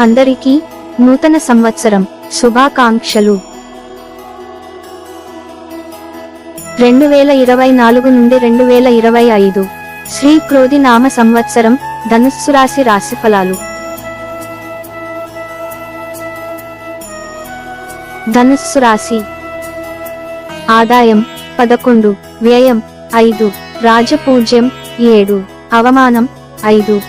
అందరికీ నూతన సంవత్సరం శుభాకాంక్షలు. 2024 నుండి 2025 శ్రీ క్రోధి నామ సంవత్సరం ధనుస్సు రాశి రాశిఫలాలు. ధనుస్సు రాశి. ఆదాయం 11, వ్యయం 5, రాజపూజ్యం 7, అవమానం 5.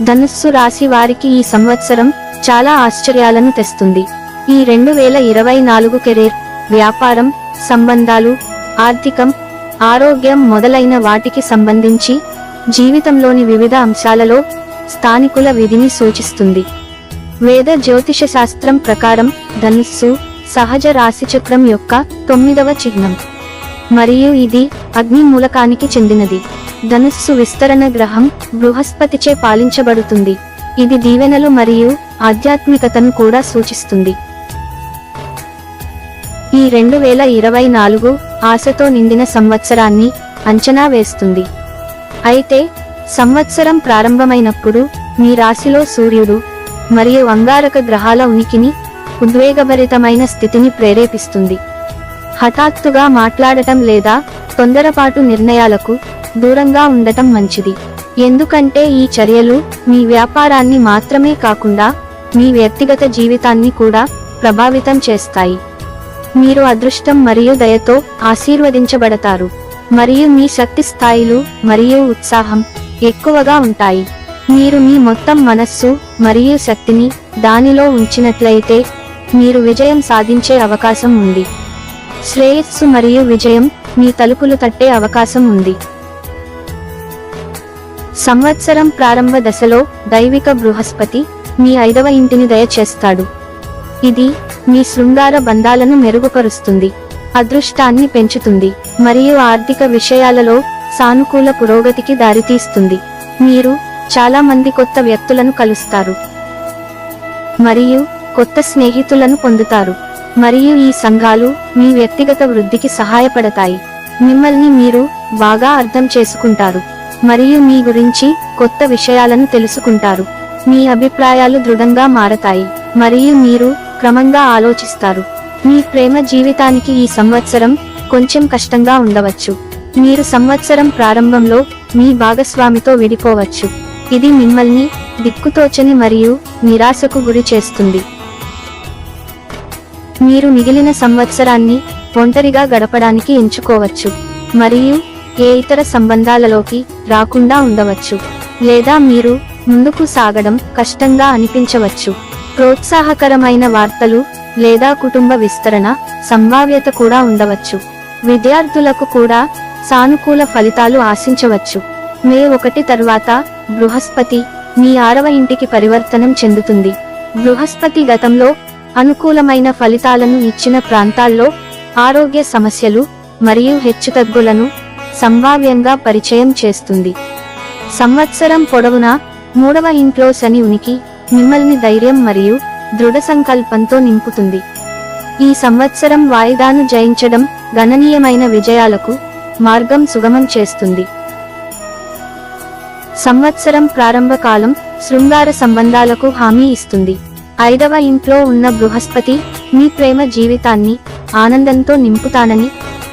ధనుస్సు రాశి వారికి ఈ సంవత్సరం చాలా ఆశ్చర్యాలను తెస్తుంది. ఈ 2024 కెరీర్, వ్యాపారం, సంబంధాలు, ఆర్థికం, ఆరోగ్యం మొదలైన వాటికి సంబంధించి జీవితంలోని వివిధ అంశాలలో స్థానికుల విధిని సూచిస్తుంది. వేద జ్యోతిష శాస్త్రం ప్రకారం ధనుస్సు సహజ రాశిచక్రం యొక్క 9వ చిహ్నం మరియు ఇది అగ్ని మూలకానికి చెందినది. ధనుస్సు విస్తరణ గ్రహం బృహస్పతిచే పాలించబడుతుంది. ఇది దీవెనలు మరియు ఆధ్యాత్మికతను కూడా సూచిస్తుంది. ఈ 2024 ఆశతో నిండిన సంవత్సరాన్ని అంచనా వేస్తుంది. అయితే సంవత్సరం ప్రారంభమైనప్పుడు మీ రాశిలో సూర్యుడు మరియు అంగారక గ్రహాల ఉనికిని ఉద్వేగభరితమైన స్థితిని ప్రేరేపిస్తుంది. హఠాత్తుగా మాట్లాడటం లేదా తొందరపాటు నిర్ణయాలకు దూరంగా ఉండటం మంచిది. ఎందుకంటే ఈ చర్యలు మీ వ్యాపారాన్ని మాత్రమే కాకుండా మీ వ్యక్తిగత జీవితాన్ని కూడా ప్రభావితం చేస్తాయి. మీరు అదృష్టం మరియు దయతో ఆశీర్వదించబడతారు మరియు మీ శక్తి స్థాయిలు మరియు ఉత్సాహం ఎక్కువగా ఉంటాయి. మీరు మీ మొత్తం మనస్సు మరియు శక్తిని దానిలో ఉంచినట్లయితే మీరు విజయం సాధించే అవకాశం ఉంది. శ్రేయస్సు మరియు విజయం మీ తలుపులు తట్టే అవకాశం ఉంది. సంవత్సరం ప్రారంభ దశలో దైవిక బృహస్పతి మీ 5వ ఇంటిని దయచేస్తాడు. ఇది మీ శృంగార బంధాలను మెరుగుపరుస్తుంది, అదృష్టాన్ని పెంచుతుంది మరియు ఆర్థిక విషయాలలో సానుకూల పురోగతికి దారితీస్తుంది. మీరు చాలా మంది కొత్త వ్యక్తులను కలుస్తారు మరియు కొత్త స్నేహితులను పొందుతారు మరియు ఈ సంఘాలు మీ వ్యక్తిగత వృద్ధికి సహాయపడతాయి. మిమ్మల్ని మీరు బాగా అర్థం చేసుకుంటారు మరియు మీ గురించి కొత్త విషయాలను తెలుసుకుంటారు. మీ అభిప్రాయాలు దృఢంగా మారతాయి మరియు మీరు క్రమంగా ఆలోచిస్తారు. మీ ప్రేమ జీవితానికి ఈ సంవత్సరం కొంచెం కష్టంగా ఉండవచ్చు. మీరు సంవత్సరం ప్రారంభంలో మీ భాగస్వామితో విడిపోవచ్చు. ఇది మిమ్మల్ని దిక్కుతోచని మరియు నిరాశకు గురి చేస్తుంది. మీరు మిగిలిన సంవత్సరాన్ని ఒంటరిగా గడపడానికి ఎంచుకోవచ్చు మరియు ఏ ఇతర సంబంధాలలోకి రాకుండా ఉండవచ్చు, లేదా మీరు ముందుకు సాగడం కష్టంగా అనిపించవచ్చు. ప్రోత్సాహకరమైన వార్తలు లేదా కుటుంబ విస్తరణ సంభావ్యత కూడా ఉండవచ్చు. విద్యార్థులకు కూడా సానుకూల ఫలితాలు ఆశించవచ్చు. మే 1 తర్వాత బృహస్పతి మీ 6వ ఇంటికి పరివర్తనం చెందుతుంది. బృహస్పతి గతంలో అనుకూలమైన ఫలితాలను ఇచ్చిన ప్రాంతాల్లో ఆరోగ్య సమస్యలు మరియు హెచ్చుతగ్గులను సంభావ్యంగా పరిచయం చేస్తుంది. సంవత్సరం పొడవునా 3వ ఇంట్లో శని ఉనికి మిమ్మల్ని ధైర్యం మరియు దృఢ సంకల్పంతో నింపుతుంది. ఈ సంవత్సరం వాయిదాను జయించడం గణనీయమైన విజయాలకు మార్గం సుగమం చేస్తుంది. సంవత్సరం ప్రారంభ కాలం శృంగార సంబంధాలకు హామీ ఇస్తుంది. 5వ ఇంట్లో ఉన్న బృహస్పతి మీ ప్రేమ జీవితాన్ని ఆనందంతో నింపుతానని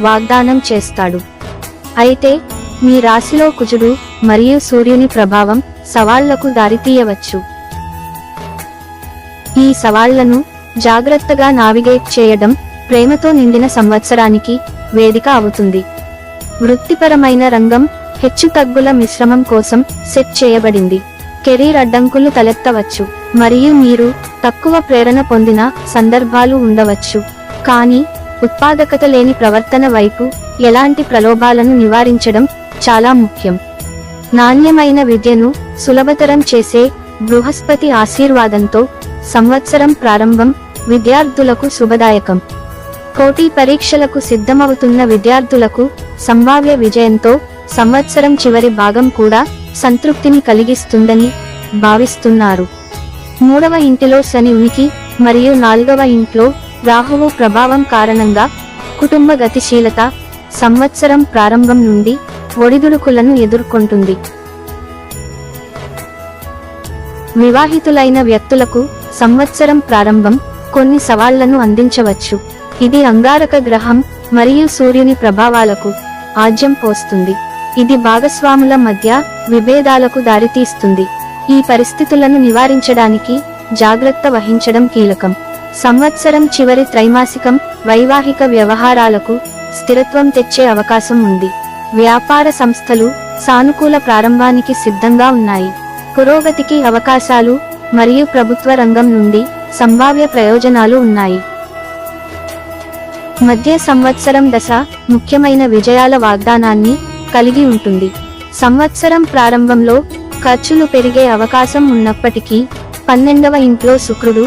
వాగ్దానం చేస్తాడు. అయితే మీ రాశిలో కుజుడు మరియు సూర్యుని ప్రభావం సవాళ్లకు దారితీయవచ్చు. ఈ సవాళ్లను జాగ్రత్తగా నావిగేట్ చేయడం ప్రేమతో నిండిన సంవత్సరానికి వేదిక అవుతుంది. వృత్తిపరమైన రంగం హెచ్చుతగ్గుల మిశ్రమం కోసం సెట్ చేయబడింది. కెరీర్ అడ్డంకులు తలెత్తవచ్చు మరియు మీరు తక్కువ ప్రేరణ పొందిన సందర్భాలు ఉండవచ్చు. కానీ ఉత్పాదకత లేని ప్రవర్తన వైపు ఎలాంటి ప్రలోభాలను నివారించడం చాలా ముఖ్యం. నాణ్యమైన విద్యను సులభతరం చేసే బృహస్పతి ఆశీర్వాదంతో సంవత్సరం ప్రారంభం విద్యార్థులకు శుభదాయకం. పోటీ పరీక్షలకు సిద్ధమవుతున్న విద్యార్థులకు సంభావ్య విజయంతో సంవత్సరం చివరి భాగం కూడా సంతృప్తిని కలిగిస్తుందని భావిస్తున్నారు. 3వ ఇంటిలో శని ఉనికి మరియు 4వ ఇంట్లో రాహువు ప్రభావం కారణంగా కుటుంబ గతిశీలత సంవత్సరం ప్రారంభం నుండి ఒడిదుడుకులను ఎదుర్కొంటుంది. వివాహితులైన వ్యక్తులకు సంవత్సరం ప్రారంభం కొన్ని సవాళ్లను అందించవచ్చు. ఇది అంగారక గ్రహం మరియు సూర్యుని ప్రభావాలకు ఆజ్యం పోస్తుంది. ఇది భాగస్వాముల మధ్య విభేదాలకు దారితీస్తుంది. ఈ పరిస్థితులను నివారించడానికి జాగ్రత్త వహించడం కీలకం. సంవత్సరం చివరి త్రైమాసికం వైవాహిక వ్యవహారాలకు స్థిరత్వం తెచ్చే అవకాశం ఉంది. వ్యాపార సంస్థలు సానుకూల ప్రారంభానికి సిద్ధంగా ఉన్నాయి. పురోగతికి అవకాశాలు మరియు ప్రభుత్వ రంగం నుండి సంభావ్య ప్రయోజనాలు ఉన్నాయి. మధ్య సంవత్సరం దశ ముఖ్యమైన విజయాల వాగ్దానాన్ని కలిగి ఉంటుంది. సంవత్సరం ప్రారంభంలో ఖర్చులు పెరిగే అవకాశం ఉన్నప్పటికీ 12వ ఇంట్లో శుక్రుడు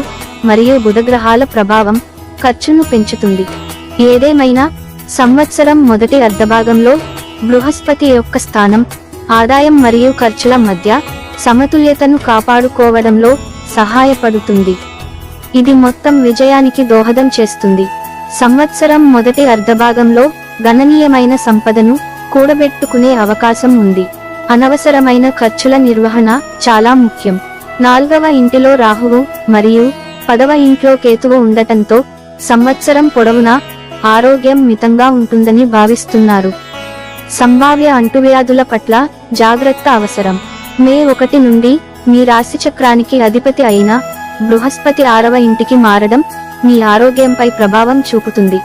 మరియు బుధగ్రహాల ప్రభావం ఖర్చును పెంచుతుంది. ఏదేమైనా సంవత్సరం మొదటి అర్ధభాగంలో బృహస్పతి యొక్క స్థానం ఆదాయం మరియు ఖర్చుల మధ్య సమతుల్యతను కాపాడుకోవడంలో సహాయపడుతుంది. ఇది మొత్తం విజయానికి దోహదం చేస్తుంది. సంవత్సరం మొదటి అర్ధభాగంలో గణనీయమైన సంపదను కూడబెట్టుకునే అవకాశం ఉంది. అనవసరమైన ఖర్చుల నిర్వహణ చాలా ముఖ్యం. 4వ ఇంటిలో రాహువు మరియు 10వ ఇంట్లో కేతువు ఉండటంతో సంవత్సరం పొడవునా ఆరోగ్యం మితంగా ఉంటుందని భావిస్తున్నారు. సంభావ్య అంటువ్యాధుల పట్ల జాగ్రత్త అవసరం. మే 1 నుండి మీ రాశిచక్రానికి అధిపతి అయిన బృహస్పతి 6వ ఇంటికి మారడం మీ ఆరోగ్యంపై ప్రభావం చూపుతుంది.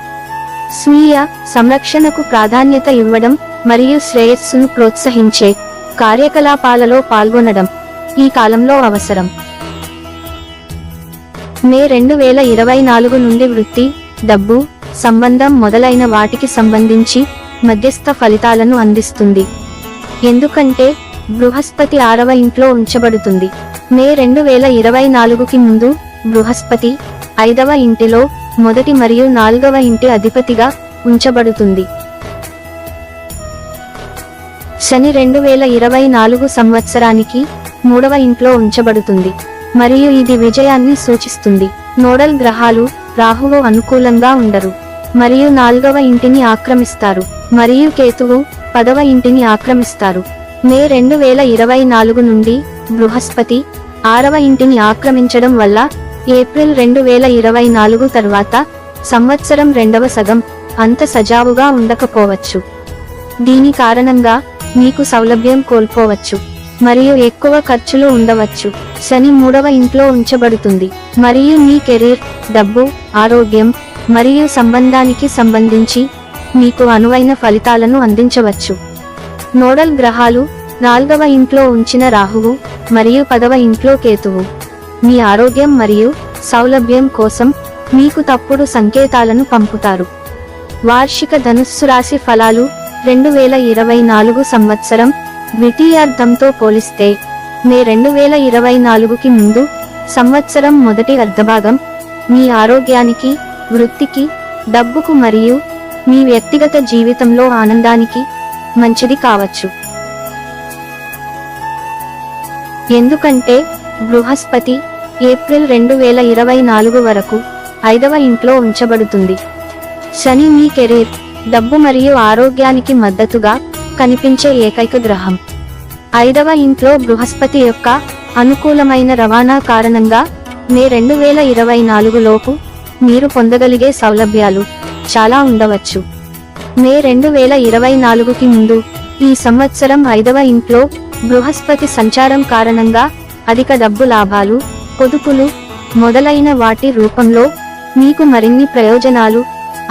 స్వీయ సంరక్షణకు ప్రాధాన్యత ఇవ్వడం మరియు శ్రేయస్సును ప్రోత్సహించే కార్యకలాపాలలో పాల్గొనడం ఈ కాలంలో అవసరం. మే 2024 నుండి వృత్తి, డబ్బు, సంబంధం మొదలైన వాటికి సంబంధించి మధ్యస్థ ఫలితాలను అందిస్తుంది. ఎందుకంటే బృహస్పతి 6వ ఇంట్లో ఉంచబడుతుంది. మే 2024కి ముందు బృహస్పతి 5వ ఇంటిలో మొదటి మరియు 4వ ఇంటి అధిపతిగా ఉంచబడుతుంది. శని 2024 సంవత్సరానికి 3వ ఇంట్లో ఉంచబడుతుంది మరియు ఇది విజయాన్ని సూచిస్తుంది. నోడల్ గ్రహాలు రాహువు అనుకూలంగా ఉండరు మరియు 4వ ఇంటిని ఆక్రమిస్తారు మరియు కేతువు 10వ ఇంటిని ఆక్రమిస్తారు. మే 2024 నుండి బృహస్పతి 6వ ఇంటిని ఆక్రమించడం వల్ల ఏప్రిల్ 2024 తర్వాత సంవత్సరం 2వ సగం అంత సజావుగా ఉండకపోవచ్చు. దీని కారణంగా మీకు సౌలభ్యం కోల్పోవచ్చు మరియు ఎక్కువ ఖర్చులు ఉండవచ్చు. శని 3వ ఇంట్లో ఉంచబడుతుంది మరియు మీ కెరీర్, డబ్బు, ఆరోగ్యం మరియు సంబంధానికి సంబంధించి మీకు అనువైన ఫలితాలను అందించవచ్చు. నోడల్ గ్రహాలు 4వ ఇంట్లో ఉంచిన రాహువు మరియు 10వ ఇంట్లో కేతువు మీ ఆరోగ్యం మరియు సౌలభ్యం కోసం మీకు తప్పుడు సంకేతాలను పంపుతారు. వార్షిక ధనుస్సు రాశి ఫలాలు 2024 సంవత్సరం ద్వితీయార్థంతో పోలిస్తే మే 2024కి ముందు సంవత్సరం మొదటి అర్ధభాగం మీ ఆరోగ్యానికి, వృత్తికి, డబ్బుకు మరియు మీ వ్యక్తిగత జీవితంలో ఆనందానికి మంచిది కావచ్చు. ఎందుకంటే బృహస్పతి ఏప్రిల్ 2024 వరకు 5వ ఇంట్లో ఉంచబడుతుంది. శని మీ కెరీర్, డబ్బు మరియు ఆరోగ్యానికి మద్దతుగా కనిపించే ఏకైక గ్రహం. 5వ ఇంట్లో బృహస్పతి యొక్క అనుకూలమైన రవాణా కారణంగా మే 2024 లోపు మీరు పొందగలిగే సౌలభ్యాలు చాలా ఉండవచ్చు. మే 2024కి ముందు ఈ సంవత్సరం 5వ ఇంట్లో బృహస్పతి సంచారం కారణంగా అధిక డబ్బు లాభాలు, పొదుపులు మొదలైన వాటి రూపంలో మీకు మరిన్ని ప్రయోజనాలు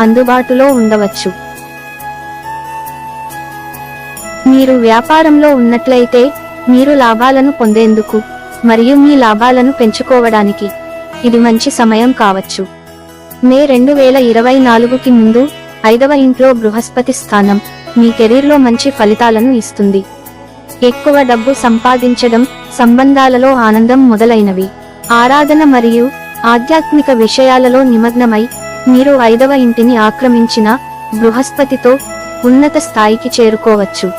అందుబాటులో ఉండవచ్చు. మీరు వ్యాపారంలో ఉన్నట్లయితే మీరు లాభాలను పొందేందుకు మరియు మీ లాభాలను పెంచుకోవడానికి ఇది మంచి సమయం కావచ్చు. మే 2024కి ముందు 5వ ఇంట్లో బృహస్పతి స్థానం మీ కెరీర్లో మంచి ఫలితాలను ఇస్తుంది. ఎక్కువ డబ్బు సంపాదించడం, సంబంధాలలో ఆనందం మొదలైనవి. ఆరాధన మరియు ఆధ్యాత్మిక విషయాలలో నిమగ్నమై మీరు 5వ ఇంటిని ఆక్రమించిన బృహస్పతితో ఉన్నత స్థాయికి చేరుకోవచ్చు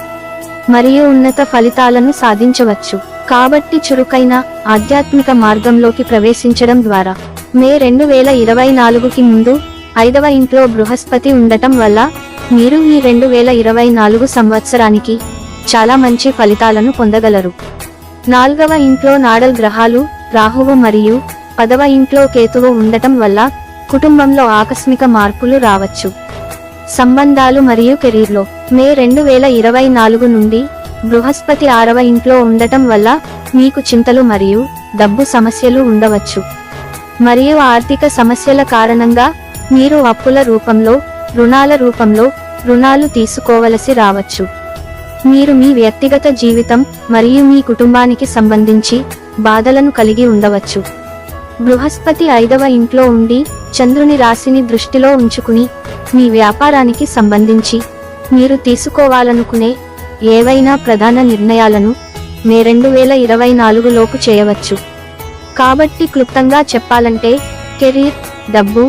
మరియు ఉన్నత ఫలితాలను సాధించవచ్చు. కాబట్టి చురుకైన ఆధ్యాత్మిక మార్గంలోకి ప్రవేశించడం ద్వారా మే 2024కి ముందు 5వ ఇంట్లో బృహస్పతి ఉండటం వల్ల మీరు ఈ 2024 సంవత్సరానికి చాలా మంచి ఫలితాలను పొందగలరు. 4వ ఇంట్లో నాడల్ గ్రహాలు రాహువు మరియు 10వ ఇంట్లో కేతువు ఉండటం వల్ల కుటుంబంలో ఆకస్మిక మార్పులు రావచ్చు. సంబంధాలు మరియు కెరీర్లో మే 2024 నుండి బృహస్పతి 6వ ఇంట్లో ఉండటం వల్ల మీకు చింతలు మరియు డబ్బు సమస్యలు ఉండవచ్చు. మరియు ఆర్థిక సమస్యల కారణంగా మీరు అప్పుల రూపంలో రుణాలు తీసుకోవలసి రావచ్చు. మీరు మీ వ్యక్తిగత జీవితం మరియు మీ కుటుంబానికి సంబంధించి బాధలను కలిగి ఉండవచ్చు. బృహస్పతి 5వ ఇంట్లో ఉండి చంద్రుని రాశిని దృష్టిలో ఉంచుకుని మీ వ్యాపారానికి సంబంధించి మీరు తీసుకోవాలనుకునే ఏవైనా ప్రధాన నిర్ణయాలను మే 2024 లోపు చేయవచ్చు. కాబట్టి క్లుప్తంగా చెప్పాలంటే కెరీర్, డబ్బు,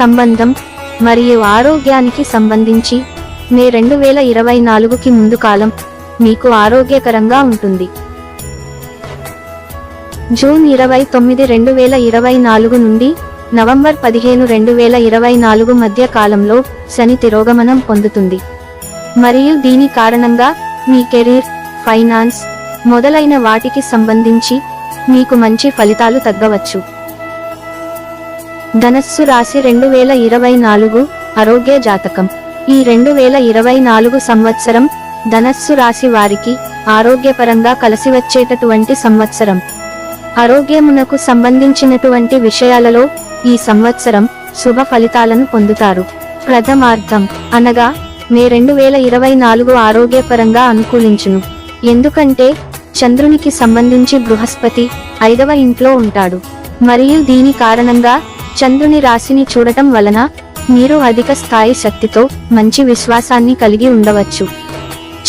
సంబంధం మరియు ఆరోగ్యానికి సంబంధించి మే 2024కి ముందు కాలం మీకు ఆరోగ్యకరంగా ఉంటుంది. జూన్ 29, 2024 నుండి నవంబర్ 15, 2024 మధ్య కాలంలో శని తిరోగమనం పొందుతుంది మరియు దీని కారణంగా మీ కెరీర్, ఫైనాన్స్ మొదలైన వాటికి సంబంధించి మీకు మంచి ఫలితాలు తగ్గవచ్చు. ధనస్సు రాశి 2024 ఆరోగ్య జాతకం. ఈ 2024 సంవత్సరం ధనస్సు రాశి వారికి ఆరోగ్యపరంగా కలిసివచ్చేటటువంటి సంవత్సరం. ఆరోగ్యమునకు సంబంధించినటువంటి విషయాలలో ఈ సంవత్సరం శుభ ఫలితాలను పొందుతారు. ప్రథమార్థం అనగా మే 2024 ఆరోగ్యపరంగా అనుకూలించును. ఎందుకంటే చంద్రునికి సంబంధించి బృహస్పతి 5వ ఇంట్లో ఉంటాడు మరియు దీని కారణంగా చంద్రుని రాశిని చూడటం వలన మీరు అధిక స్థాయి శక్తితో మంచి విశ్వాసాన్ని కలిగి ఉండవచ్చు.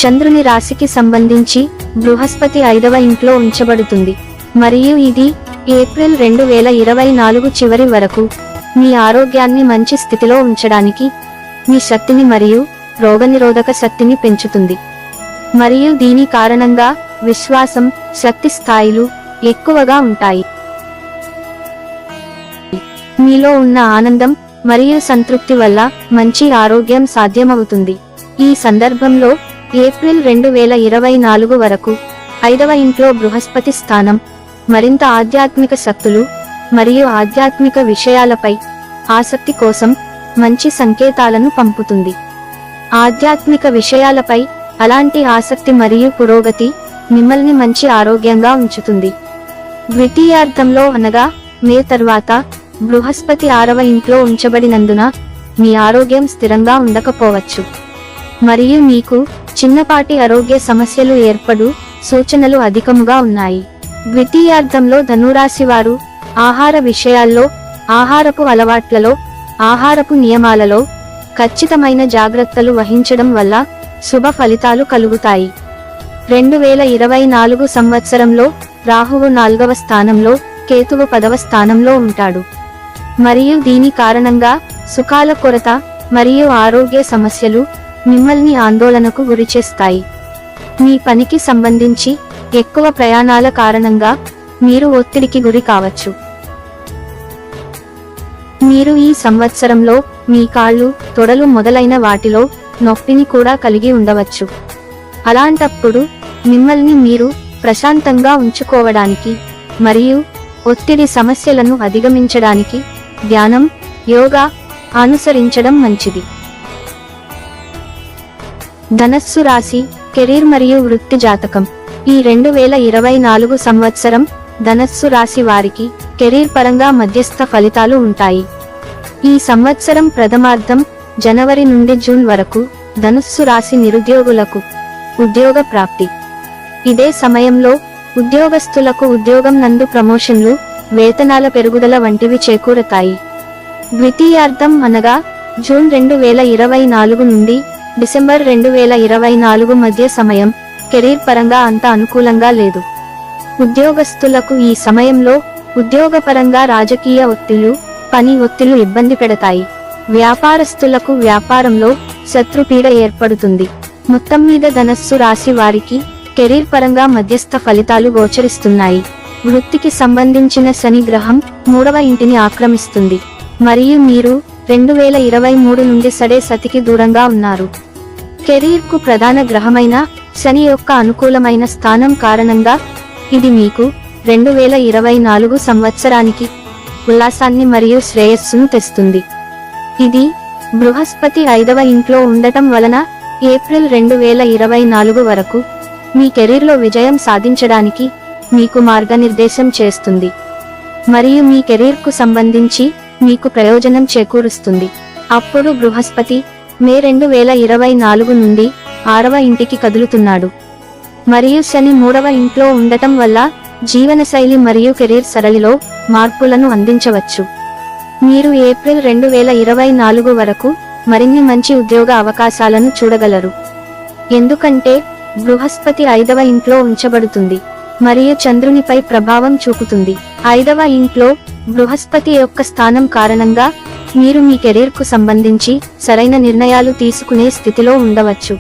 చంద్రుని రాశికి సంబంధించి బృహస్పతి 5వ ఇంట్లో ఉంచబడుతుంది మరియు ఇది ఏప్రిల్ 2024 చివరి వరకు మీ ఆరోగ్యాన్ని మంచి స్థితిలో ఉంచడానికి మీ శక్తిని మరియు రోగనిరోధక శక్తిని పెంచుతుంది మరియు దీని కారణంగా విశ్వాసం, శక్తి స్థాయిలు ఎక్కువగా ఉంటాయి. మీలో ఉన్న ఆనందం మరియు సంతృప్తి వల్ల మంచి ఆరోగ్యం సాధ్యమవుతుంది. ఈ సందర్భంలో ఏప్రిల్ 2024 వరకు 5వ ఇంట్లో బృహస్పతి స్థానం మరింత ఆధ్యాత్మిక శక్తులు మరియు ఆధ్యాత్మిక విషయాలపై ఆసక్తి కోసం మంచి సంకేతాలను పంపుతుంది. ఆధ్యాత్మిక విషయాలపై అలాంటి ఆసక్తి మరియు పురోగతి మిమ్మల్ని మంచి ఆరోగ్యంగా ఉంచుతుంది. ద్వితీయార్థంలో అనగా మే తర్వాత బృహస్పతి 6వ ఇంట్లో ఉంచబడినందున మీ ఆరోగ్యం స్థిరంగా ఉండకపోవచ్చు మరియు మీకు చిన్నపాటి ఆరోగ్య సమస్యలు ఏర్పడు సూచనలు అధికముగా ఉన్నాయి. ద్వితీయార్థంలో ధనురాశి వారు ఆహార విషయాల్లో, ఆహారపు అలవాట్లలో, ఆహారపు నియమాలలో ఖచ్చితమైన జాగ్రత్తలు వహించడం వల్ల శుభ ఫలితాలు కలుగుతాయి. 2024 సంవత్సరంలో రాహువు 4వ స్థానంలో, కేతువు 10వ స్థానంలో ఉంటాడు మరియు దీని కారణంగా సుఖాల కొరత మరియు ఆరోగ్య సమస్యలు మిమ్మల్ని ఆందోళనకు గురిచేస్తాయి. మీ పనికి సంబంధించి ఎక్కువ ప్రయాణాల కారణంగా మీరు ఒత్తిడికి గురి కావచ్చు. మీరు ఈ సంవత్సరంలో మీ కాళ్ళు, తొడలు మొదలైన వాటిలో నొప్పిని కూడా కలిగి ఉండవచ్చు. అలాంటప్పుడు మిమ్మల్ని మీరు ప్రశాంతంగా ఉంచుకోవడానికి మరియు ఒత్తిడి సమస్యలను అధిగమించడానికి ధ్యానం, యోగా అనుసరించడం మంచిది. ధనస్సు రాశి, కెరీర్ మరియు వృత్తి జాతకం. ఈ 2024 సంవత్సరం ధనస్సు రాశి వారికి కెరీర్ పరంగా మధ్యస్థ ఫలితాలు ఉంటాయి. ఈ సంవత్సరం ప్రథమార్థం జనవరి నుండి జూన్ వరకు ధనుస్సు రాశి నిరుద్యోగులకు ఉద్యోగ ప్రాప్తి. ఇదే సమయంలో ఉద్యోగస్తులకు ఉద్యోగం నందు ప్రమోషన్లు, వేతనాల పెరుగుదల వంటివి చేకూరతాయి. ద్వితీయార్థం అనగా జూన్ 2024 నుండి డిసెంబర్ 2024 మధ్య సమయం కెరీర్ పరంగా అంత అనుకూలంగా లేదు. ఉద్యోగస్తులకు ఈ సమయంలో ఉద్యోగపరంగా రాజకీయ ఒత్తిళ్లు, పని ఒత్తిళ్లు ఇబ్బంది పెడతాయి. వ్యాపారస్తులకు వ్యాపారంలో శత్రుపీడ ఏర్పడుతుంది. మొత్తం మీద ధనస్సు రాశి వారికి కెరీర్ పరంగా మధ్యస్థ ఫలితాలు గోచరిస్తున్నాయి. వృత్తికి సంబంధించిన శని గ్రహం 3వ ఇంటిని ఆక్రమిస్తుంది మరియు మీరు 2023 నుండి సతికి దూరంగా ఉన్నారు. కెరీర్కు ప్రధాన గ్రహమైన శని యొక్క అనుకూలమైన స్థానం కారణంగా ఇది మీకు 2024 సంవత్సరానికి ఉల్లాసాన్ని మరియు శ్రేయస్సును తెస్తుంది. ఇది బృహస్పతి 5వ ఇంట్లో ఉండటం వలన ఏప్రిల్ 2024 వరకు మీ కెరీర్లో విజయం సాధించడానికి మీకు మార్గనిర్దేశం చేస్తుంది మరియు మీ కెరీర్కు సంబంధించి మీకు ప్రయోజనం చేకూరుస్తుంది. అప్పుడు బృహస్పతి మే 2024 నుండి 6వ ఇంటికి కదులుతున్నాడు మరియు శని 3వ ఇంట్లో ఉండటం వల్ల జీవనశైలి మరియు కెరీర్ సరళిలో మార్పులను అందించవచ్చు. మీరు ఏప్రిల్ 2024 వరకు మరిన్ని మంచి ఉద్యోగ అవకాశాలను చూడగలరు, ఎందుకంటే బృహస్పతి 5వ ఇంట్లో ఉంచబడుతుంది మరియు చంద్రునిపై ప్రభావం చూపుతుంది. 5వ ఇంట్లో బృహస్పతి యొక్క స్థానం కారణంగా మీరు మీ కెరీర్కు సంబంధించి సరైన నిర్ణయాలు తీసుకునే స్థితిలో ఉండవచ్చు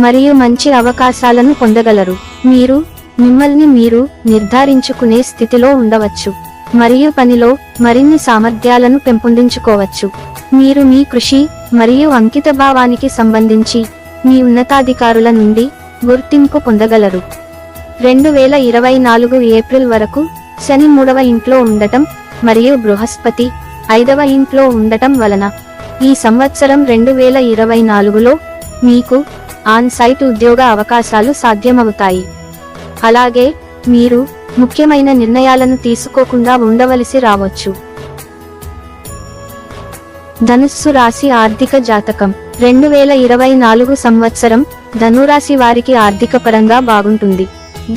మరియు మంచి అవకాశాలను పొందగలరు. మీరు మిమ్మల్ని మీరు నిర్ధారించుకునే స్థితిలో ఉండవచ్చు మరియు పనిలో మరిన్ని సామర్థ్యాలను పెంపొందించుకోవచ్చు. మీరు మీ కృషి మరియు అంకితభావానికి సంబంధించి మీ ఉన్నతాధికారుల నుండి గుర్తింపు పొందగలరు. 2024 ఏప్రిల్ వరకు శని 3వ ఇంట్లో ఉండటం మరియు బృహస్పతి 5వ ఇంట్లో ఉండటం వలన ఈ సంవత్సరం 2024లో మీకు ఆన్ సైట్ ఉద్యోగ అవకాశాలు సాధ్యమవుతాయి. అలాగే మీరు ముఖ్యమైన నిర్ణయాలను తీసుకోకుండా ఉండవలసి రావచ్చు. ధనుస్సు రాశి ఆర్థిక జాతకం 2024 సంవత్సరం ధనురాశి వారికి ఆర్థిక పరంగా బాగుంటుంది.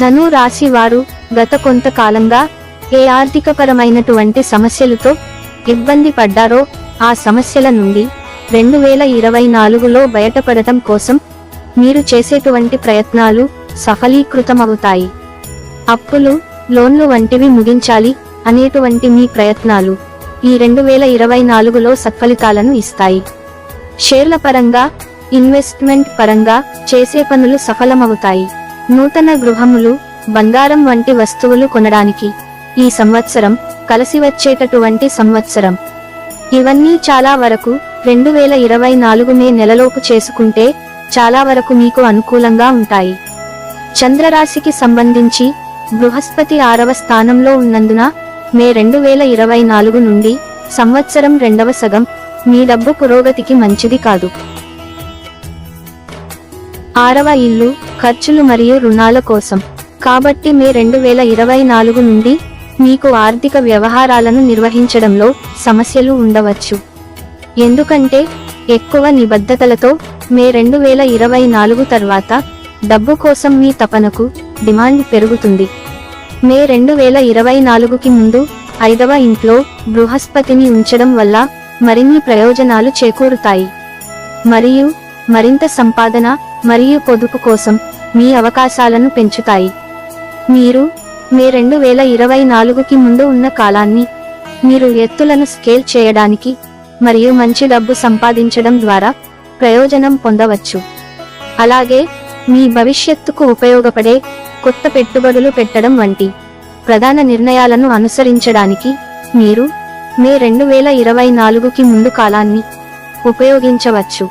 ధను రాశి వారు గత కొంతకాలంగా ఏ ఆర్థికపరమైనటువంటి సమస్యలతో ఇబ్బంది పడ్డారో ఆ సమస్యల నుండి 2024లో బయటపడటం కోసం మీరు చేసేటువంటి ప్రయత్నాలు సఫలీకృతమవుతాయి. అప్పులు, లోన్లు వంటివి ముగించాలి అనేటువంటి మీ ప్రయత్నాలు ఈ 2024లో సత్ఫలితాలను ఇస్తాయి. షేర్ల పరంగా, ఇన్వెస్ట్మెంట్ పరంగా చేసే పనులు సఫలమవుతాయి. నూతన గృహములు, బంగారం వంటి వస్తువులు కొనడానికి ఈ సంవత్సరం కలిసి వచ్చేటటువంటి సంవత్సరం. ఇవన్నీ చాలా వరకు 2024 మే నెలలోపు చేసుకుంటే చాలా వరకు మీకు అనుకూలంగా ఉంటాయి. చంద్రరాశికి సంబంధించి బృహస్పతి 6వ స్థానంలో ఉన్నందున మే 2024 నుండి సంవత్సరం 2వ సగం మీ డబ్బు పురోగతికి మంచిది కాదు. 6వ ఇల్లు, ఖర్చులు మరియు రుణాల కోసం. కాబట్టి మే 2024 నుండి మీకు ఆర్థిక వ్యవహారాలను నిర్వహించడంలో సమస్యలు ఉండవచ్చు, ఎందుకంటే ఎక్కువ నిబద్ధతలతో మే 2024 తర్వాత డబ్బు కోసం మీ తపనకు డిమాండ్ పెరుగుతుంది. మే 2024కి ముందు 5వ ఇంట్లో బృహస్పతిని ఉంచడం వల్ల మరిన్ని ప్రయోజనాలు చేకూరుతాయి మరియు మరింత సంపాదన మరియు పొదుపు కోసం మీ అవకాశాలను పెంచుతాయి. మీరు మే 2024కి ముందు ఉన్న కాలాన్ని మీరు ఎత్తులను స్కేల్ చేయడానికి మరియు మంచి డబ్బు సంపాదించడం ద్వారా ప్రయోజనం పొందవచ్చు. అలాగే మీ భవిష్యత్తుకు ఉపయోగపడే కొత్త పెట్టుబడులు పెట్టడం వంటి ప్రధాన నిర్ణయాలను అనుసరించడానికి మీరు మే 2024కి ముందు కాలాన్ని ఉపయోగించవచ్చు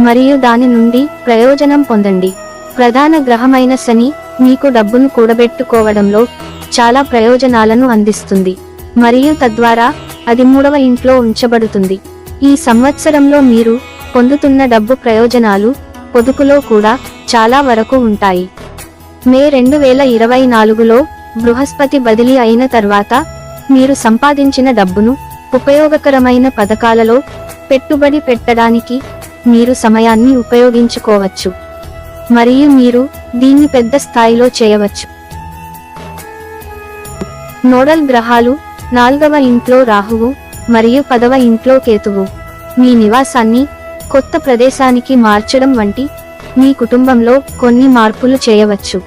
మరియు దాని నుండి ప్రయోజనం పొందండి. ప్రధాన గ్రహమైన శని మీకు డబ్బును కూడబెట్టుకోవడంలో చాలా ప్రయోజనాలను అందిస్తుంది మరియు తద్వారా అది 3వ ఇంట్లో ఉంచబడుతుంది. ఈ సంవత్సరంలో మీరు పొందుతున్న డబ్బు ప్రయోజనాలు పొదుపులో కూడా చాలా వరకు ఉంటాయి. మే 2024లో బృహస్పతి బదిలీ అయిన తర్వాత మీరు సంపాదించిన డబ్బును ఉపయోగకరమైన పథకాలలో పెట్టుబడి పెట్టడానికి మీరు సమయాన్ని ఉపయోగించుకోవచ్చు మరియు మీరు దీన్ని పెద్ద స్థాయిలో చేయవచ్చు. నోడల్ గ్రహాలు 4వ ఇంట్లో రాహువు మరియు 10వ ఇంట్లో కేతువు మీ నివాసాన్ని కొత్త ప్రదేశానికి మార్చడం వంటి మీ కుటుంబంలో కొన్ని మార్పులు చేయవచ్చు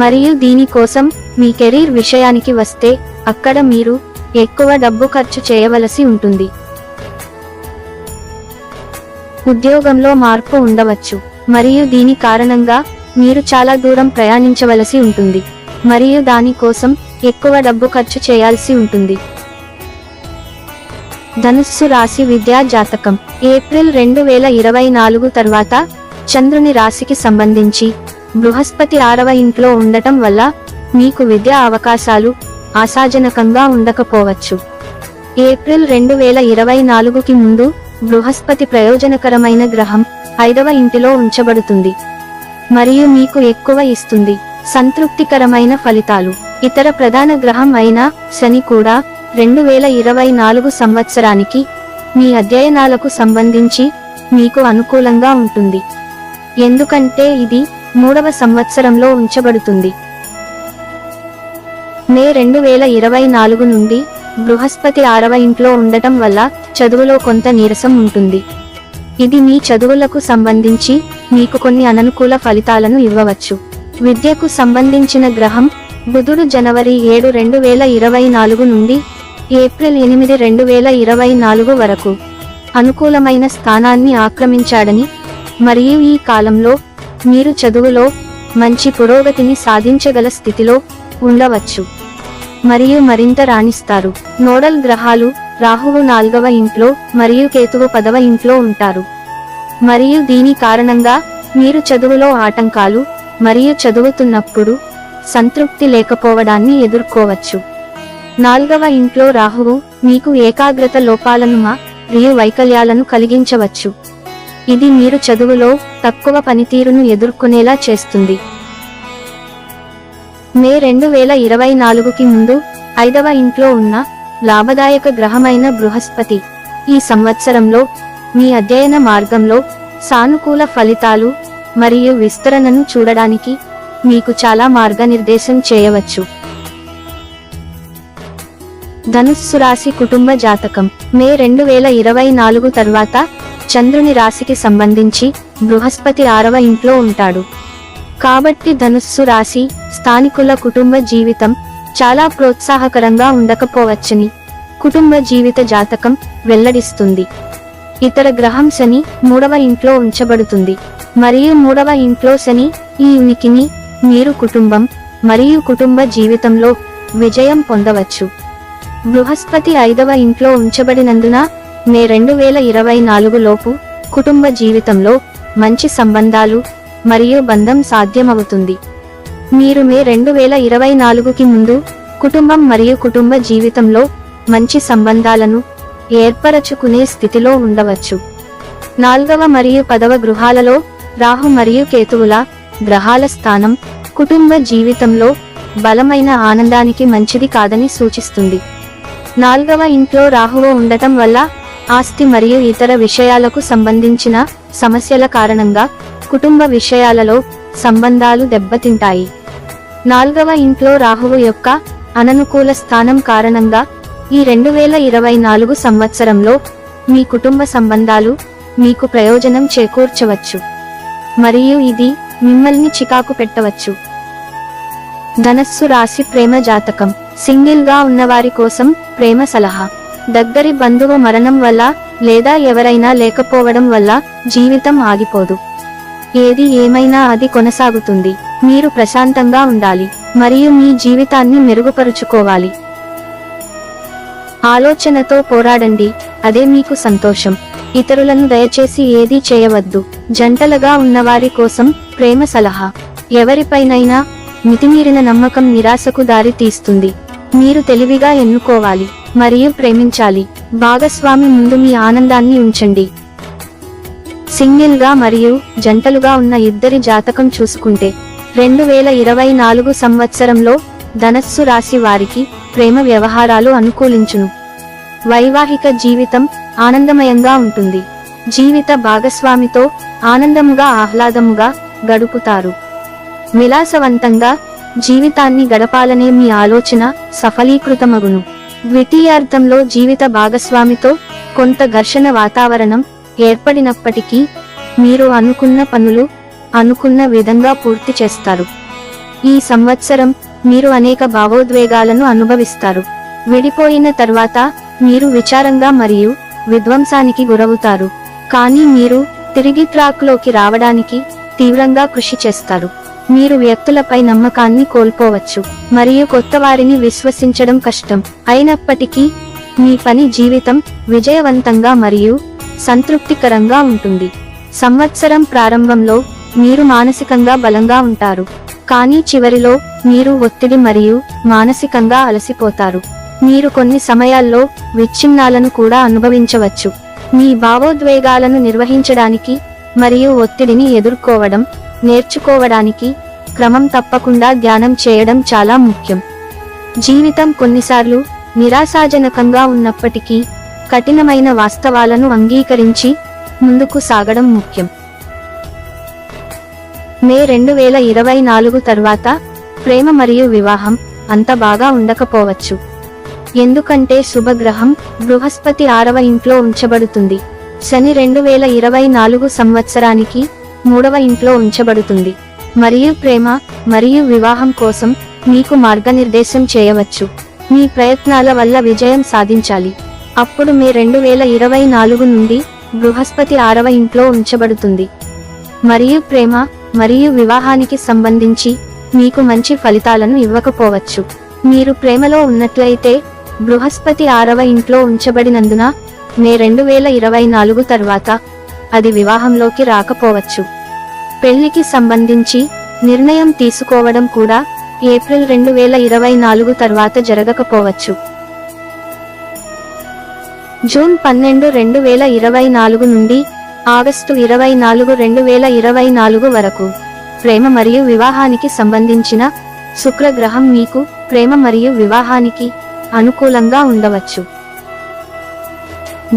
మరియు దీనికోసం మీ కెరీర్ విషయానికి వస్తే అక్కడ మీరు ఎక్కువ డబ్బు ఖర్చు చేయవలసి ఉంటుంది. ఉద్యోగంలో మార్పు ఉండవచ్చు మరియు దీని కారణంగా మీరు చాలా దూరం ప్రయాణించవలసి ఉంటుంది మరియు దాని కోసం ఎక్కువ డబ్బు ఖర్చు చేయాల్సి ఉంటుంది. ధనుస్సు రాశి విద్యా జాతకం. ఏప్రిల్ 2024 తర్వాత చంద్రుని రాశికి సంబంధించి బృహస్పతి 6వ ఇంట్లో ఉండటం వల్ల మీకు విద్యా అవకాశాలు ఆశాజనకంగా ఉండకపోవచ్చు. ఏప్రిల్ 2024కి ముందు బృహస్పతి ప్రయోజనకరమైన గ్రహం 5వ ఇంటిలో ఉంచబడుతుంది మరియు మీకు ఎక్కువ ఇస్తుంది సంతృప్తికరమైన ఫలితాలు. ఇతర ప్రధాన గ్రహం అయిన శని కూడా 2024 సంవత్సరానికి మీ అధ్యయనాలకు సంబంధించి మీకు అనుకూలంగా ఉంటుంది, ఎందుకంటే ఇది 3వ సంవత్సరంలో ఉంచబడుతుంది. మే 2024 నుండి బృహస్పతి 6వ ఇంట్లో ఉండటం వల్ల చదువులో కొంత నీరసం ఉంటుంది. ఇది మీ చదువులకు సంబంధించి మీకు కొన్ని అననుకూల ఫలితాలను ఇవ్వవచ్చు. విద్యకు సంబంధించిన గ్రహం బుధుడు జనవరి 7, 2024 నుండి ఏప్రిల్ 8, 2024 వరకు అనుకూలమైన స్థానాన్ని ఆక్రమించాడని మరియు ఈ కాలంలో మీరు చదువులో మంచి పురోగతిని సాధించగల స్థితిలో ఉండవచ్చు మరియు మరింత రాణిస్తారు. నోడల్ గ్రహాలు రాహువు 4వ ఇంట్లో మరియు కేతువు 10వ ఇంట్లో ఉంటారు మరియు దీని కారణంగా మీరు చదువులో ఆటంకాలు మరియు చదువుతున్నప్పుడు సంతృప్తి లేకపోవడాన్ని ఎదుర్కోవచ్చు. 4వ ఇంట్లో రాహువు మీకు ఏకాగ్రత లోపాలను మరియు వైకల్యాలను కలిగించవచ్చు. ఇది మీరు చదువులో తక్కువ పనితీరును ఎదుర్కొనేలా చేస్తుంది. మే 2024కి ముందు 5వ ఇంట్లో ఉన్న లాభదాయక గ్రహమైన బృహస్పతి ఈ సంవత్సరంలో మీ అధ్యయన మార్గంలో సానుకూల ఫలితాలు మరియు విస్తరణను చూడడానికి మీకు చాలా మార్గనిర్దేశం చేయవచ్చు. ధనుస్సు రాశి కుటుంబ జాతకం. మే 2024 తర్వాత చంద్రుని రాశికి సంబంధించి బృహస్పతి 6వ ఇంట్లో ఉంటాడు కాబట్టి ధనుస్సు రాశి స్థానికుల కుటుంబ జీవితం చాలా ప్రోత్సాహకరంగా ఉండకపోవచ్చని కుటుంబ జీవిత జాతకం వెల్లడిస్తుంది. ఇతర గ్రహం శని 3వ ఇంట్లో ఉంచబడుతుంది మరియు 3వ ఇంట్లో శని ఈ ఉనికిని మీరు కుటుంబం మరియు కుటుంబ జీవితంలో విజయం పొందవచ్చు. బృహస్పతి 5వ ఇంట్లో ఉంచబడినందున మే 2024 లోపు కుటుంబ జీవితంలో మంచి సంబంధాలు మరియు బంధం సాధ్యమవుతుంది. మీరు మే 2024కి ముందు కుటుంబం మరియు కుటుంబ జీవితంలో మంచి సంబంధాలను ఏర్పరచుకునే స్థితిలో ఉండవచ్చు. 4వ మరియు 10వ గృహాలలో రాహు మరియు కేతువుల గ్రహాల స్థానం కుటుంబ జీవితంలో బలమైన ఆనందానికి మంచిది కాదని సూచిస్తుంది. 4వ ఇంట్లో రాహువు ఉండటం వల్ల ఆస్తి మరియు ఇతర విషయాలకు సంబంధించిన సమస్యల కారణంగా కుటుంబ విషయాలలో సంబంధాలు దెబ్బతింటాయి. 4వ ఇంట్లో రాహువు యొక్క అననుకూల స్థానం కారణంగా ఈ 2024 సంవత్సరంలో మీ కుటుంబ సంబంధాలు మీకు ప్రయోజనం చేకూర్చవచ్చు మరియు ఇది మిమ్మల్ని చికాకు పెట్టవచ్చు. ధనస్సు రాశి ప్రేమ జాతకం. సింగిల్ గా ఉన్నవారి కోసం ప్రేమ సలహా. దగ్గరి బంధువు మరణం వల్ల లేదా ఎవరైనా లేకపోవడం వల్ల జీవితం ఆగిపోదు. ఏది ఏమైనా అది కొనసాగుతుంది. మీరు ప్రశాంతంగా ఉండాలి మరియు మీ జీవితాన్ని మెరుగుపరుచుకోవాలి. ఆలోచనతో పోరాడండి, అదే మీకు సంతోషం. ఇతరులను దయచేసి ఏదీ చేయవద్దు. జంటలుగా ఉన్నవారి కోసం ప్రేమ సలహా. ఎవరిపైనైనా మితిమీరిన నమ్మకం నిరాశకు దారి తీస్తుంది. మీరు తెలివిగా ఎన్నుకోవాలి మరియు ప్రేమించాలి. భాగస్వామి ముందు మీ ఆనందాన్ని ఉంచండి. సింగిల్ గా మరియు జంటలుగా ఉన్న ఇద్దరి జాతకం చూసుకుంటే 2024 సంవత్సరంలో ధనస్సు రాశి వారికి ప్రేమ వ్యవహారాలు అనుకూలించును. వైవాహిక జీవితం ఆనందమయంగా ఉంటుంది. జీవిత భాగస్వామితో ఆనందముగా ఆహ్లాదముగా గడుపుతారు. విలాసవంతంగా జీవితాన్ని గడపాలనే మీ ఆలోచన సఫలీకృతమగును. ద్వితీయార్థంలో జీవిత భాగస్వామితో కొంత ఘర్షణ వాతావరణం ఏర్పడినప్పటికీ మీరు అనుకున్న పనులు అనుకున్న విధంగా పూర్తి చేస్తారు. ఈ సంవత్సరం మీరు అనేక భావోద్వేగాలను అనుభవిస్తారు. విడిపోయిన తర్వాత మీరు విచారంగా మరియు విధ్వంసానికి గురవుతారు, కానీ మీరు తిరిగి ట్రాక్లోకి రావడానికి తీవ్రంగా కృషి చేస్తారు. మీరు వ్యక్తులపై నమ్మకాన్ని కోల్పోవచ్చు మరియు కొత్త వారిని విశ్వసించడం కష్టం. అయినప్పటికీ మీ పని జీవితం విజయవంతంగా మరియు సంతృప్తికరంగా ఉంటుంది. సంవత్సరం ప్రారంభంలో మీరు మానసికంగా బలంగా ఉంటారు, కానీ చివరిలో మీరు ఒత్తిడి మరియు మానసికంగా అలసిపోతారు. మీరు కొన్ని సమయాల్లో విచ్ఛిన్నాలను కూడా అనుభవించవచ్చు. మీ భావోద్వేగాలను నిర్వహించడానికి మరియు ఒత్తిడిని ఎదుర్కోవడం నేర్చుకోవడానికి క్రమం తప్పకుండా ధ్యానం చేయడం చాలా ముఖ్యం. జీవితం కొన్నిసార్లు నిరాశాజనకంగా ఉన్నప్పటికీ కఠినమైన వాస్తవాలను అంగీకరించి ముందుకు సాగడం ముఖ్యం. మే 2024 తర్వాత ప్రేమ మరియు వివాహం అంత బాగా ఉండకపోవచ్చు, ఎందుకంటే శుభగ్రహం బృహస్పతి 6వ ఇంట్లో ఉంచబడుతుంది. శని 2024 సంవత్సరానికి 3వ ఇంట్లో ఉంచబడుతుంది మరియు ప్రేమ మరియు వివాహం కోసం మీకు మార్గనిర్దేశం చేయవచ్చు. మీ ప్రయత్నాల వల్ల విజయం సాధించాలి. అప్పుడు మే 2024 నుండి బృహస్పతి 6వ ఇంట్లో ఉంచబడుతుంది మరియు ప్రేమ మరియు వివాహానికి సంబంధించి మీకు మంచి ఫలితాలను ఇవ్వకపోవచ్చు. మీరు ప్రేమలో ఉన్నట్లయితే బృహస్పతి 6వ ఇంట్లో ఉంచబడినందున మే 2024 తర్వాత అది వివాహంలోకి రాకపోవచ్చు. పెళ్లికి సంబంధించి నిర్ణయం తీసుకోవడం కూడా ఏప్రిల్ 2024 తర్వాత జరగకపోవచ్చు. జూన్ 12, 2024 నుండి ఆగస్టు 24, 2024 వరకు ప్రేమ మరియు వివాహానికి సంబంధించిన శుక్రగ్రహం మీకు ప్రేమ మరియు వివాహానికి అనుకూలంగా ఉండవచ్చు.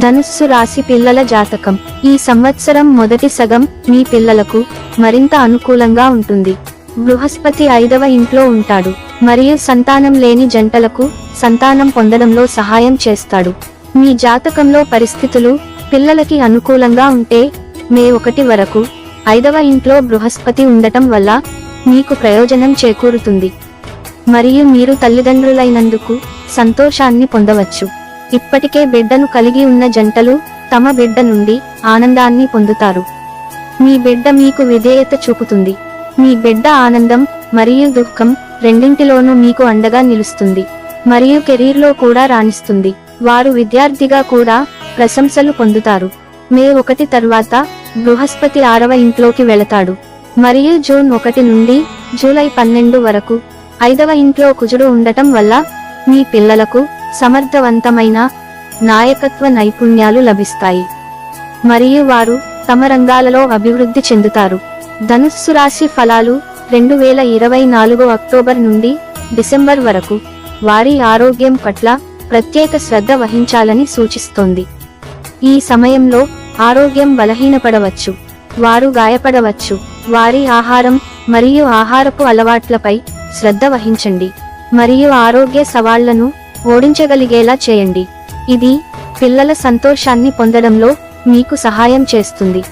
ధనుస్సు రాశి పిల్లల జాతకం. ఈ సంవత్సరం మొదటి సగం మీ పిల్లలకు మరింత అనుకూలంగా ఉంటుంది. బృహస్పతి 5వ ఇంట్లో ఉంటాడు మరియు సంతానం లేని జంటలకు సంతానం పొందడంలో సహాయం చేస్తాడు. మీ జాతకంలో పరిస్థితులు పిల్లలకి అనుకూలంగా ఉంటే మే 1 వరకు 5వ ఇంట్లో బృహస్పతి ఉండటం వల్ల మీకు ప్రయోజనం చేకూరుతుంది మరియు మీరు తల్లిదండ్రులైనందుకు సంతోషాన్ని పొందవచ్చు. ఇప్పటికే బిడ్డను కలిగి ఉన్న జంటలు తమ బిడ్డ నుండి ఆనందాన్ని పొందుతారు. మీ బిడ్డ మీకు విధేయత చూపుతుంది. మీ బిడ్డ ఆనందం మరియు దుఃఖం రెండింటిలోనూ మీకు అండగా నిలుస్తుంది మరియు కెరీర్లో కూడా రాణిస్తుంది. వారు విద్యార్థిగా కూడా ప్రశంసలు పొందుతారు. మే 1 తర్వాత బృహస్పతి 6వ ఇంట్లోకి వెళతాడు మరియు జూన్ 1 నుండి జూలై 12 వరకు 5వ ఇంట్లో కుజుడు ఉండటం వల్ల మీ పిల్లలకు సమర్థవంతమైన నాయకత్వ నైపుణ్యాలు లభిస్తాయి మరియు వారు తమ రంగాలలో అభివృద్ధి చెందుతారు. ధనుస్సు రాశి ఫలాలు 2024 అక్టోబర్ నుండి డిసెంబర్ వరకు వారి ఆరోగ్యం పట్ల ప్రత్యేక శ్రద్ధ వహించాలని సూచిస్తోంది. ఈ సమయంలో ఆరోగ్యం బలహీనపడవచ్చు, వారు గాయపడవచ్చు. వారి ఆహారం మరియు ఆహారపు అలవాట్లపై శ్రద్ధ వహించండి మరియు ఆరోగ్య సవాళ్లను ఓడించగలిగేలా చేయండి. ఇది పిల్లల సంతోషాన్ని పొందడంలో మీకు సహాయం చేస్తుంది.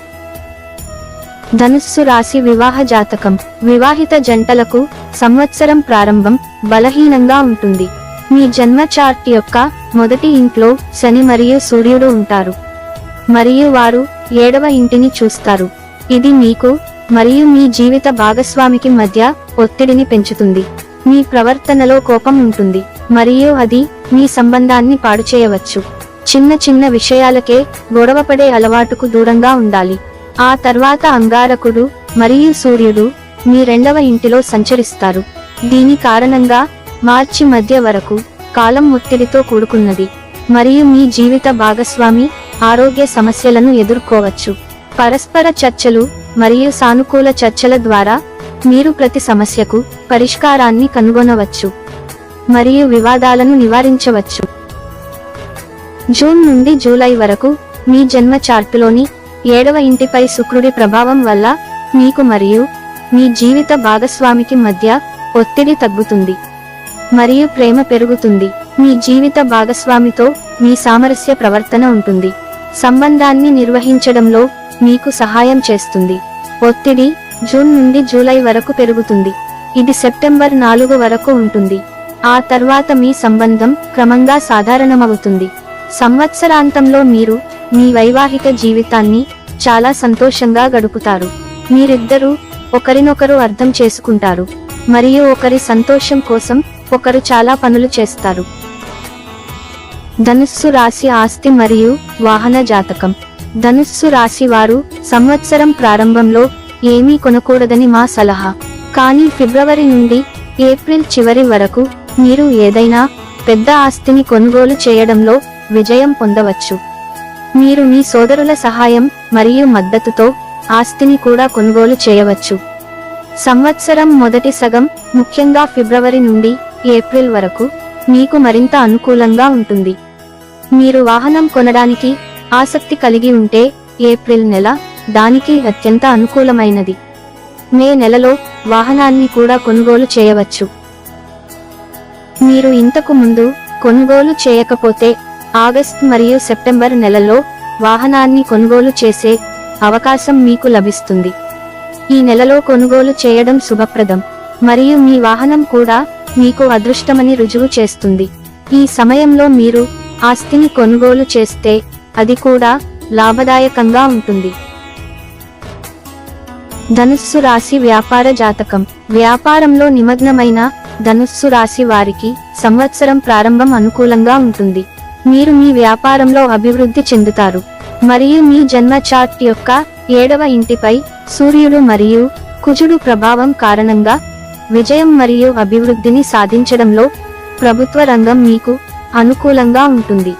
ధనుస్సు రాశి వివాహ జాతకం. వివాహిత జంటలకు సంవత్సరం ప్రారంభం బలహీనంగా ఉంటుంది. మీ జన్మ చార్ట్ యొక్క మొదటి ఇంట్లో శని మరియు సూర్యుడు ఉంటారు మరియు వారు 7వ ఇంటిని చూస్తారు. ఇది మీకు మరియు మీ జీవిత భాగస్వామికి మధ్య ఒత్తిడిని పెంచుతుంది. మీ ప్రవర్తనలో కోపం ఉంటుంది మరియు అది మీ సంబంధాన్ని పాడు చేయవచ్చు. చిన్న చిన్న విషయాలకే గొడవపడే అలవాటుకు దూరంగా ఉండాలి. ఆ తర్వాత అంగారకుడు మరియు సూర్యుడు మీ 2వ ఇంటిలో సంచరిస్తారు. దీని కారణంగా మార్చి మధ్య వరకు కాలం ఒత్తిడితో కూడుకున్నది మరియు మీ జీవిత భాగస్వామి ఆరోగ్య సమస్యలను ఎదుర్కోవచ్చు. పరస్పర చర్చలు మరియు సానుకూల చర్చల ద్వారా మీరు ప్రతి సమస్యకు పరిష్కారాన్ని కనుగొనవచ్చు మరియు వివాదాలను నివారించవచ్చు. జూన్ నుండి జూలై వరకు మీ జన్మ చార్టులోని 7వ ఇంటిపై శుక్రుడి ప్రభావం వల్ల మీకు మరియు మీ జీవిత భాగస్వామికి మధ్య ఒత్తిడి తగ్గుతుంది మరియు ప్రేమ పెరుగుతుంది. మీ జీవిత భాగస్వామితో మీ సామరస్య ప్రవర్తన ఉంటుంది. సంబంధాన్ని నిర్వహించడంలో మీకు సహాయం చేస్తుంది. ఒత్తిడి జూన్ నుండి జూలై వరకు పెరుగుతుంది. ఇది సెప్టెంబర్ 4 వరకు ఉంటుంది. ఆ తర్వాత మీ సంబంధం క్రమంగా సాధారణమవుతుంది. సంవత్సరాంతంలో మీరు మీ వైవాహిక జీవితాన్ని చాలా సంతోషంగా గడుపుతారు. మీరిద్దరూ ఒకరినొకరు అర్థం చేసుకుంటారు మరియు ఒకరి సంతోషం కోసం ఒకరు చాలా పనులు చేస్తారు. ధనుస్సు రాశి ఆస్తి మరియు వాహన జాతకం. ధనుస్సు రాశి వారు సంవత్సరం ప్రారంభంలో ఏమీ కొనకూడదని మా సలహా. కానీ ఫిబ్రవరి నుండి ఏప్రిల్ చివరి వరకు మీరు ఏదైనా పెద్ద ఆస్తిని కొనుగోలు చేయడంలో విజయం పొందవచ్చు. మీరు మీ సోదరుల సహాయం మరియు మద్దతుతో ఆస్తిని కూడా కొనుగోలు చేయవచ్చు. సంవత్సరం మొదటి సగం, ముఖ్యంగా ఫిబ్రవరి నుండి ఏప్రిల్ వరకు మీకు మరింత అనుకూలంగా ఉంటుంది. మీరు వాహనం కొనడానికి ఆసక్తి కలిగి ఉంటే ఏప్రిల్ నెల దానికి అత్యంత అనుకూలమైనది. మే నెలలో వాహనాన్ని కూడా కొనుగోలు చేయవచ్చు. మీరు ఇంతకు ముందు కొనుగోలు చేయకపోతే ఆగస్ట్ మరియు సెప్టెంబర్ నెలల్లో వాహనాన్ని కొనుగోలు చేసే అవకాశం మీకు లభిస్తుంది. ఈ నెలలో కొనుగోలు చేయడం శుభప్రదం మరియు మీ వాహనం కూడా మీకు అదృష్టమని రుజువు చేస్తుంది. ఈ సమయంలో మీరు ఆస్తిని కొనుగోలు చేస్తే అది కూడా లాభదాయకంగా ఉంటుంది. ధనుస్సు రాశి వ్యాపార జాతకం. వ్యాపారంలో నిమగ్నమైన ధనుస్సు రాశి వారికి సంవత్సరం ప్రారంభం అనుకూలంగా ఉంటుంది. మీరు మీ వ్యాపారంలో అభివృద్ధి చెందుతారు మరియు మీ జన్మ చార్ట్ యొక్క 7వ ఇంటిపై సూర్యుడు మరియు కుజుడు ప్రభావం కారణంగా విజయం మరియు అభివృద్ధిని సాధించడంలో ప్రభుత్వ రంగం మీకు అనుకూలంగా ఉంటుంది.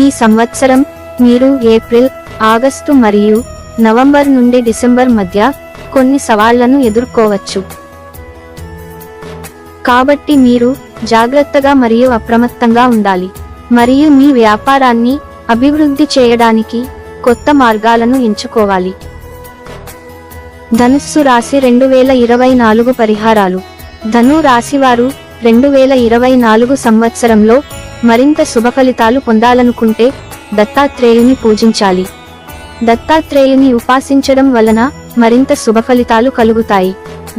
ఈ సంవత్సరం మీరు ఏప్రిల్, ఆగస్టు మరియు నవంబర్ నుండి డిసెంబర్ మధ్య కొన్ని సవాళ్లను ఎదుర్కోవచ్చు. కాబట్టి మీరు జాగ్రత్తగా మరియు అప్రమత్తంగా ఉండాలి మరియు మీ వ్యాపారాన్ని అభివృద్ధి చేయడానికి కొత్త మార్గాలను ఎంచుకోవాలి. ధనుస్సు రాశి 2024 పరిహారాలు. ధను రాశివారు 2024 సంవత్సరంలో మరింత శుభఫలితాలు పొందాలనుకుంటే దత్తాత్రేయుని పూజించాలి. దత్తాత్రేయుని ఉపాసించడం వలన మరింత శుభఫలితాలు కలుగుతాయి.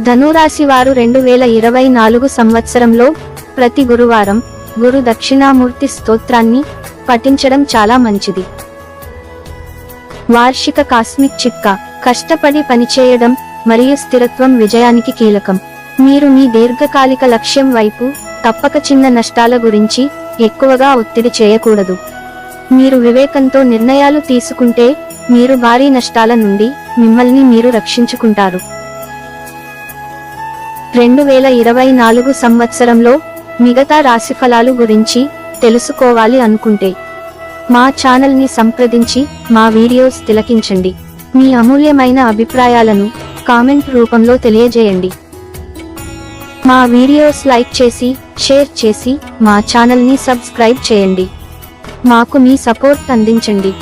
ధనురాశి వారు 2024 సంవత్సరంలో ప్రతి గురువారం గురు దక్షిణామూర్తి స్తోత్రాన్ని పఠించడం చాలా మంచిది. వార్షిక కాస్మిక్ చిట్కా. కష్టపడి పనిచేయడం మరియు స్థిరత్వం విజయానికి కీలకం. మీరు మీ దీర్ఘకాలిక లక్ష్యం వైపు తప్పక చిన్న నష్టాల గురించి ఎక్కువగా ఒత్తిడి చేయకూడదు. మీరు వివేకంతో నిర్ణయాలు తీసుకుంటే మీరు భారీ నష్టాల నుండి మిమ్మల్ని మీరు రక్షించుకుంటారు. 2024 సంవత్సరంలో మిగతా రాశిఫలాలు గురించి తెలుసుకోవాలి అనుకుంటే మా ఛానల్ని సంప్రదించి మా వీడియోస్ తిలకించండి. మీ అమూల్యమైన అభిప్రాయాలను కామెంట్ రూపంలో తెలియజేయండి. మా వీడియోస్ లైక్ చేసి షేర్ చేసి మా ఛానల్ని సబ్స్క్రైబ్ చేయండి. మాకు మీ సపోర్ట్ అందించండి.